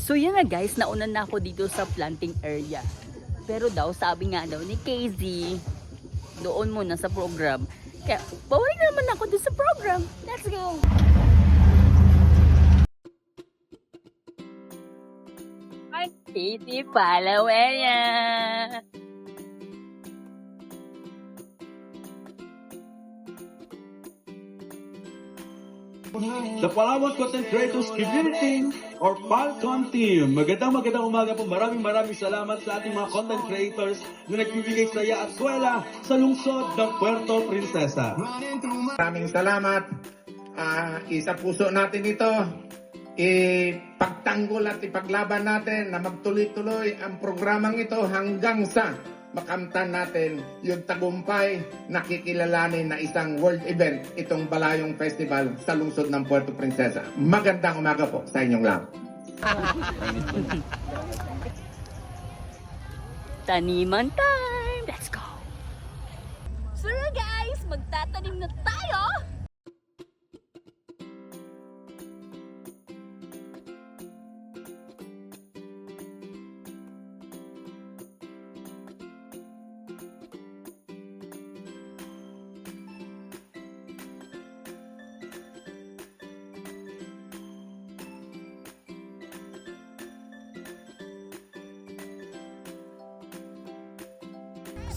So yan na guys, nauna na ako dito sa planting area. Pero daw, sabi nga daw ni KZ, doon muna sa program. Kaya, bawal naman ako doon sa program. Let's go! City Palaweya! The Palawan Content Creators Community or Palcon Team. Magandang umaga po. Maraming salamat sa ating mga content creators na nagbibigay saya at swela sa lungsod ng Puerto Princesa. Maraming salamat. Isa puso natin ito. Ipagtanggol at ipaglaban natin na magtuloy-tuloy ang programang ito hanggang sa makamtan natin yung tagumpay na kikilalanin na isang world event, itong Balayong Festival sa lungsod ng Puerto Princesa. Magandang umaga po sa inyong lahat. Taniman time! Let's go! So guys, magtatanim na tayo!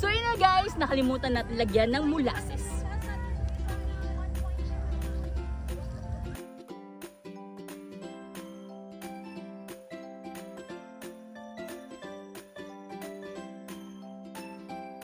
So yun na guys, nakalimutan natin lagyan ng molasses.